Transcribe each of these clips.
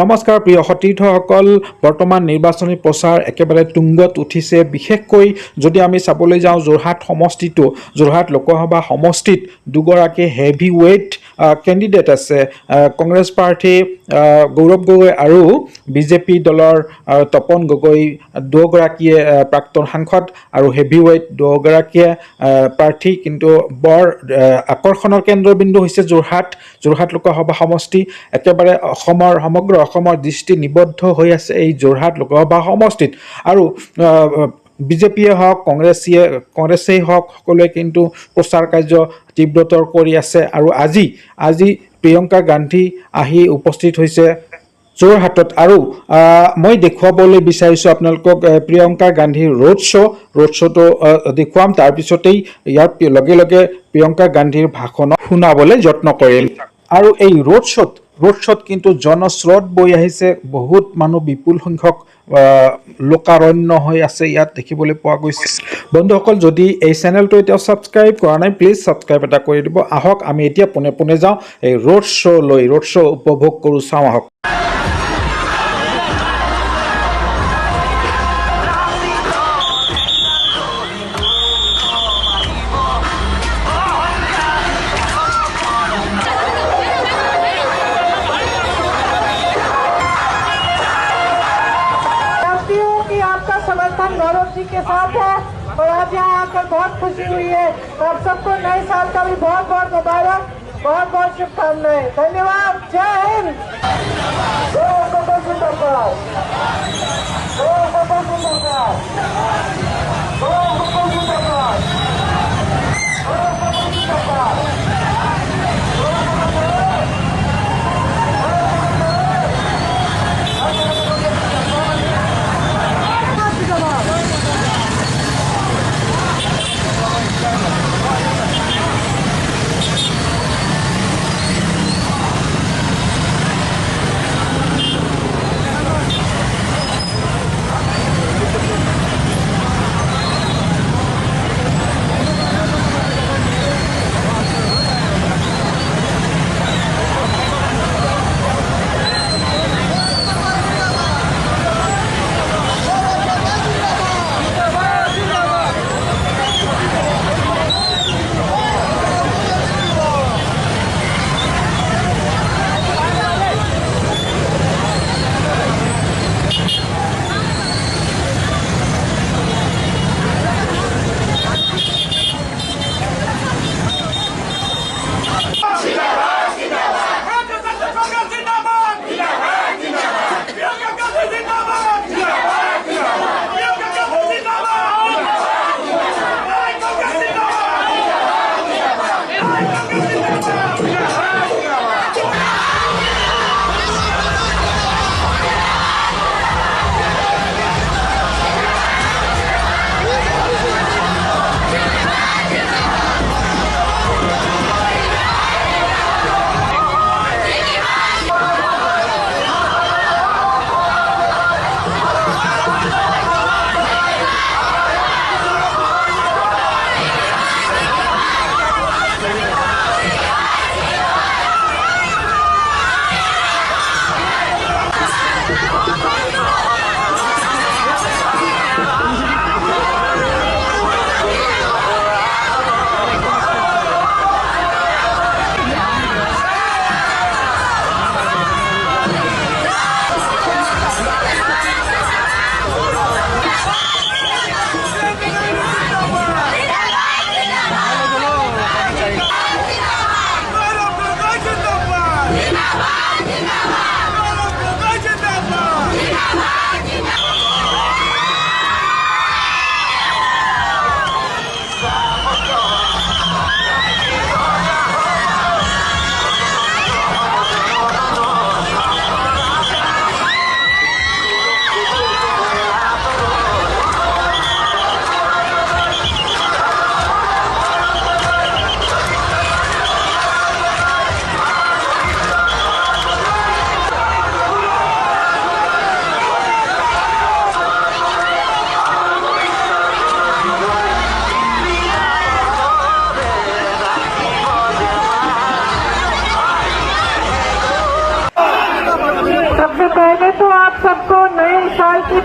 নমস্কাৰ প্ৰিয় সতীৰ্থসকল, বৰ্তমান নিৰ্বাচনী প্ৰচাৰ একেবাৰে তুংগত উঠিছে। বিশেষকৈ যদি আমি চাবলৈ যাওঁ যোৰহাট সমষ্টিটো, যোৰহাট লোকসভা সমষ্টিত দুগৰাকী হেভি ৱেইট কেণ্ডিডেট আছে। কংগ্ৰেছ প্ৰাৰ্থী গৌৰৱ গগৈ আৰু বিজেপি দলৰ তপন গগৈ, দুয়োগৰাকীয়ে প্ৰাক্তন সাংসদ আৰু হেভি ৱেইট দুয়োগৰাকীয়ে প্ৰাৰ্থী। কিন্তু বৰ আকৰ্ষণৰ কেন্দ্ৰবিন্দু হৈছে যোৰহাট লোকসভা সমষ্টি। একেবাৰে সমগ্ৰ অসমৰ দৃষ্টি নিবদ্ধ হৈ আছে এই যোৰহাট লোকসভা সমষ্টিত। আৰু বিজেপিয়ে হওক কংগ্ৰেছেই হওক সকলোৱে কিন্তু প্ৰচাৰ কাৰ্য তীব্ৰতৰ কৰি আছে। আৰু আজি প্ৰিয়ংকা গান্ধী আহি উপস্থিত হৈছে যোৰহাটত। আৰু মই দেখুৱাবলৈ বিচাৰিছোঁ আপোনালোকক প্ৰিয়ংকা গান্ধীৰ ৰোড শ্ব'টো দেখুৱাম। তাৰপিছতেই ইয়াৰ লগে লগে প্ৰিয়ংকা গান্ধীৰ ভাষণ শুনাবলৈ যত্ন কৰিম। আৰু এই ৰোড শ্ব'ত কিন্তু জনস্ৰোত বৈ আহিছে, বহুত মানুহ, বিপুল সংখ্যক লোকাৰণ্য হৈ আছে ইয়াত দেখিবলৈ পোৱা গৈছে। বন্ধুসকল, যদি এই চেনেলটো এতিয়াও ছাবস্ক্ৰাইব কৰা নাই, প্লিজ ছাবস্ক্ৰাইব এটা কৰি দিব। আহক আমি এতিয়া পোনে পোনে যাওঁ এই ৰোড শ্ব' উপভোগ কৰোঁ, চাওঁ আহক। गौरव जी के साथ है और आज यहाँ आकर बहुत खुशी हुई है। आप सबको नए साल का भी बहुत बहुत मुबारक, बहुत बहुत शुभकामनाएं। धन्यवाद। जय हिंद।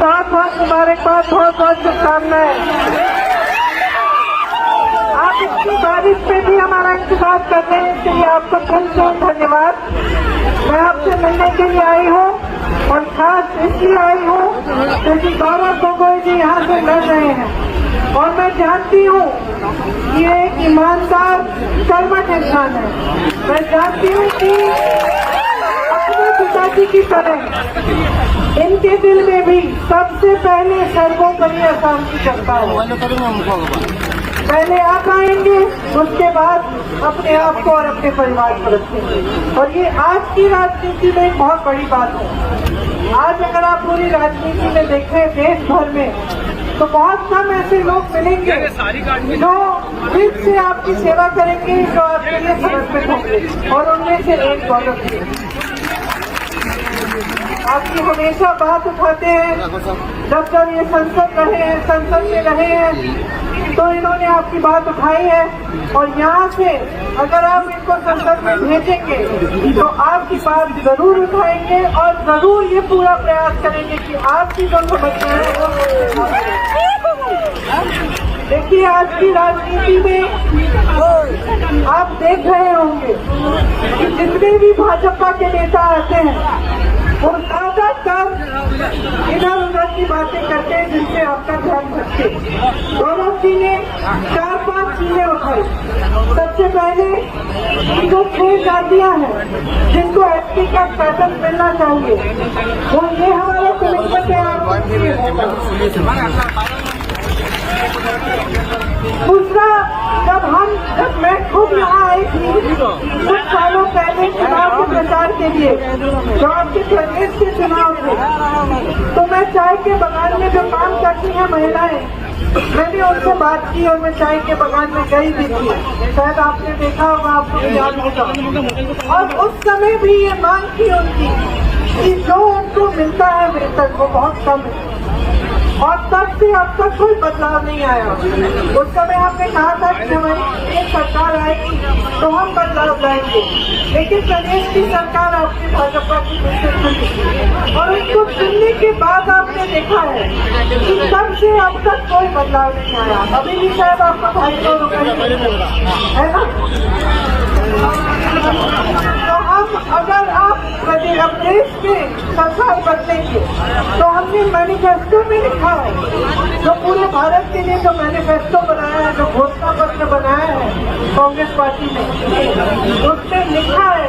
बहुत बहुत मुबारकबाद, बहुत बहुत शुभकामनाएं। आप इतनी बारिश पे भी हमारा इंतजार कर रहे हैं, इसके लिए आपको बहुत धन्यवाद। मैं आपसे मिलने के लिए आई हूँ और खास इसलिए आई हूँ क्योंकि गौरव गोगोई जी यहाँ से लड़ रहे हैं और मैं जानती हूँ कि ये एक ईमानदार कर्मठ इंसान है। मैं जानती हूँ कि अपने पिताजी की तरह इनके दिल में भी सबसे पहले सर्वोपरि असम की जनता है। पहले आप आएंगे, उसके बाद अपने आप को और अपने परिवार को रखेंगे। और ये आज की राजनीति में एक बहुत बड़ी बात है। आज अगर आप पूरी राजनीति में देखें देश भर में, तो बहुत कम ऐसे लोग मिलेंगे जो दिल से आपकी सेवा करेंगे, जो आपके लिए समर्पित होंगे। और उनमें से एक गौरव जी आपकी हमेशा बात उठाते हैं। जब जब ये संसद में रहे हैं तो इन्होंने आपकी बात उठाई है और यहाँ से अगर आप इनको संसद में भेजेंगे तो आपकी बात जरूर उठाएंगे और जरूर ये पूरा प्रयास करेंगे कि आपकी जो समस्या है वो। देखिए आज की राजनीति में आप देख रहे होंगे कि जितने भी भाजपा के नेता आते हैं वो ज्यादातर इधर उधर की बातें करते हैं जिनसे आपका ध्यान भटके। गौरव जी ने 4-5 चीजें उठाई। सबसे पहले जो 6 जातियां हैं जिनको एसपी का स्टेटस मिलना चाहिए, वो ये हमारे कमिश्नर के दूसरा, जब मैं खुद यहाँ आई थी कुछ सालों पहले चुनाव के प्रचार के लिए, जो आपके प्रदेश के चुनाव थे, तो मैं चाय के बगान में जो काम करती हैं महिलाएं, मैंने उनसे बात की और मैं चाय के बगान में गई भी थी। शायद आपने देखा होगा, आपको याद होगा। और उस समय भी ये मांग थी उनकी कि जो उनको मिलता है वेतन वो बहुत कम है और तब से अब तक कोई बदलाव नहीं आया। उस समय हमने कहा था कि हमारी एक सरकार आएगी तो हम बदलाव लाएंगे, लेकिन प्रदेश की सरकार आपकी भाजपा की सुनी और उसको सुनने के बाद आपने देखा है कि तब से अब तक कोई बदलाव नहीं आया। अभी भी शायद आपका 250 रुपये है ना। तो हम अगर आप प्रदेश में सरकार बदलेंगे तो हमने मैनिफेस्टो में लिखा है, जो पूरे भारत के लिए जो मैनिफेस्टो बनाया है, जो घोषणा पत्र बनाया है कांग्रेस पार्टी ने, उसमें लिखा है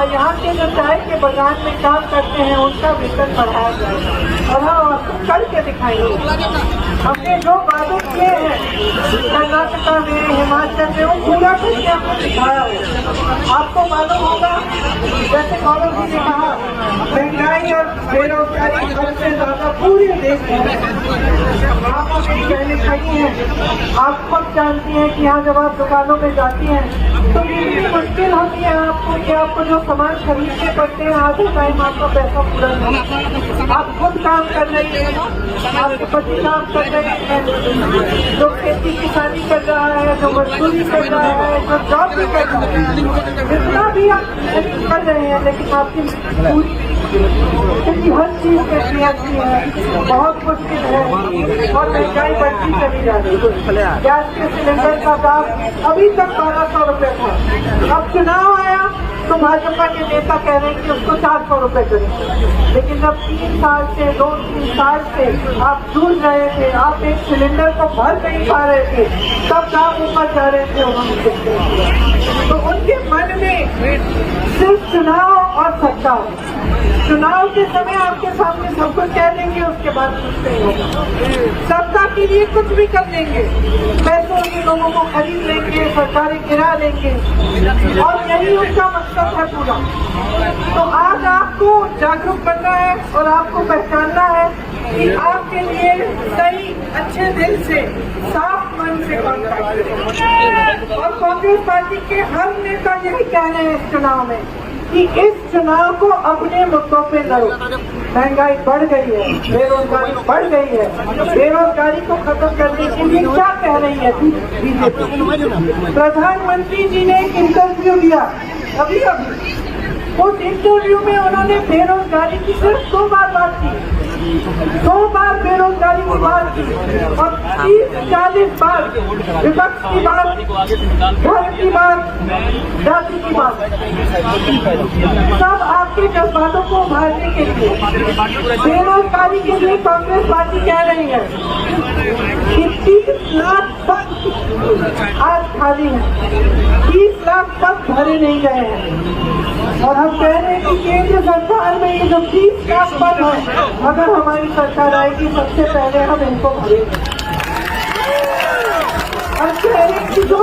यहाँ के जो चाय के बगान में काम करते हैं उनका वेतन बढ़ाया जाए। और हम आपको करके दिखाएंगे। हमने जो वादे किए हैं कर्नाटका में, हिमाचल में, वो पूरा करके हमने दिखाया है। आपको मालूम होगा, जैसे गौरव जी ने कहा, महंगाई और बेरोजगारी सबसे ज्यादा पूरे देश में आप मेरी कहने खड़ी है। आप खुद जानती हैं कि यहाँ जब आप दुकानों में जाती हैं तो इतनी मुश्किल होती है आपको कि आपको जो सामान खरीदने पड़ते हैं आधे टाइम आपका पैसा पूरा नहीं। आप खुद काम कर रही हैं, आपके पति काम कर रहे हैं, जो खेती किसानी कर रहा है, जो मजदूरी कर रहा है, जो जॉब भी कर रहा है, जितना भी आप कर रहे हैं, लेकिन आपकी पूरी क्योंकि हर चीज के की है, बहुत मुश्किल है और महंगाई बढ़ती चली जा रही है। गैस के सिलेंडर का दाम अभी तक 1200 रुपये था। अब चुनाव आया तो भाजपा के नेता कह रहे हैं कि उसको 400 रुपये करेंगे, लेकिन जब 3 साल से 2-3 साल से आप जूझ रहे थे, आप एक सिलेंडर को भर नहीं पा रहे थे, तब दाम ऊपर जा रहे थे उन्होंने। तो उनके मन में सिर्फ चुनाव और सत्ता। चुनाव के समय आपके सामने सब कुछ कह देंगे, उसके बाद कुछ नहीं होगा। सत्ता के लिए कुछ भी कर लेंगे, पैसों से लोगों को खरीद लेंगे, सरकारें गिरा लेंगे और यही उनका मकसद है पूरा। तो आज आपको जागरूक करना है और आपको पहचानना है कि आपके लिए सही अच्छे दिल से साफ मन से काम करें। और कांग्रेस पार्टी के हर नेता यही कह रहे हैं इस चुनाव में कि इस चुनाव को अपने मुद्दों पे लड़ो। महंगाई बढ़ गई है, बेरोजगारी बढ़ गई है, बेरोजगारी को खत्म करने के लिए क्या कह रही है बीजेपी। प्रधानमंत्री जी ने एक इंटरव्यू दिया अभी उस इंटरव्यू में उन्होंने बेरोजगारी की सिर्फ 2 बार बात की। 2 बार बेरोजगारी की बात की और 30-40 बार विपक्ष की बात, धर्म की बात, जाति की बात, सब आपके जज्बातों को उभारने के लिए। बेरोजगारी के लिए कांग्रेस पार्टी कह रही है कि 30 लाख पद आज खाली है, 30 लाख पद भरे नहीं गए हैं और हम कह रहे हैं कि केंद्र सरकार में ये जो 30 लाख पद है, अगर हमारी सरकार आएगी सबसे पहले हम इनको भरेंगे। और कह रहे हैं कि जो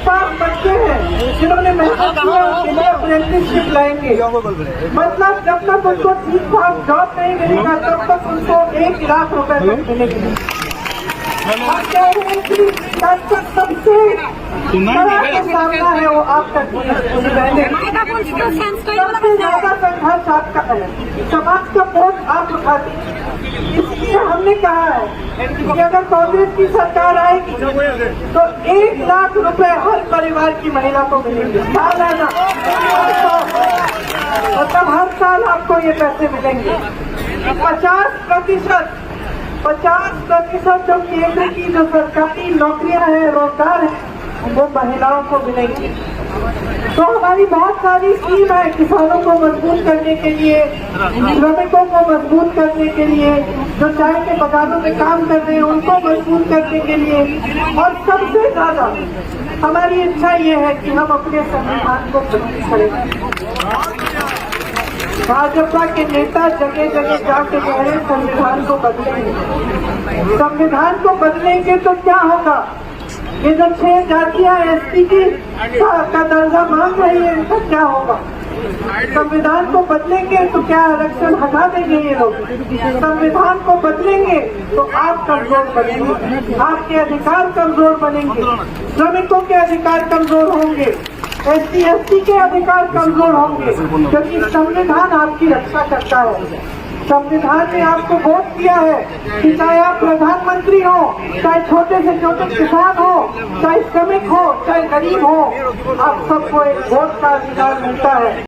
पास बच्चे हैं जिन्होंने मेहनत किया उनके लिए अप्रेंटिसशिप लाएंगे, मतलब जब तक उनको ठीक ठाक जॉब नहीं मिलेगा तब तक उनको 1 लाख रुपए तक मिलेंगे। हम कह रहे हैं कि सबसे बड़ा सामना है वो आप तक सबसे ज्यादा संघर्ष आपका है, समाज का बोझ आप उठाते हैं। इसलिए हमने कहा है कि अगर कांग्रेस की सरकार आएगी तो 1 लाख रुपए हर परिवार की महिला को मिलेंगे सालाना, मतलब हर साल आपको ये पैसे मिलेंगे। 50% जो केंद्र की जो सरकारी नौकरियां हैं, रोजगार है, वो महिलाओं को मिलेंगे। तो हमारी बहुत सारी स्कीम है किसानों को मजबूत करने के लिए, श्रमिकों को मजबूत करने के लिए, जो चाय के बागानों में काम कर रहे हैं उनको मजबूत करने के लिए, और सबसे ज्यादा हमारी इच्छा ये है कि हम अपने संविधान को मजबूत करें। भाजपा के नेता जगह जगह जाके कह रहे संविधान को बदलेंगे। संविधान को बदलेंगे तो क्या होगा? ये जो 6 जातियां एसटी की का दर्जा मांग रही है, इनका क्या होगा? संविधान को बदलेंगे तो क्या आरक्षण हटा देंगे ये लोग? संविधान को बदलेंगे तो आप कमजोर बनेंगे, आपके अधिकार कमजोर बनेंगे, श्रमिकों के अधिकार कमजोर होंगे, SC/ST के अधिकार कमजोर होंगे, क्योंकि संविधान आपकी रक्षा करता है। संविधान ने आपको वोट दिया है कि चाहे आप प्रधानमंत्री हो, चाहे छोटे से छोटे किसान हो, चाहे श्रमिक हो, चाहे गरीब हो, आप सबको एक वोट का अधिकार मिलता है।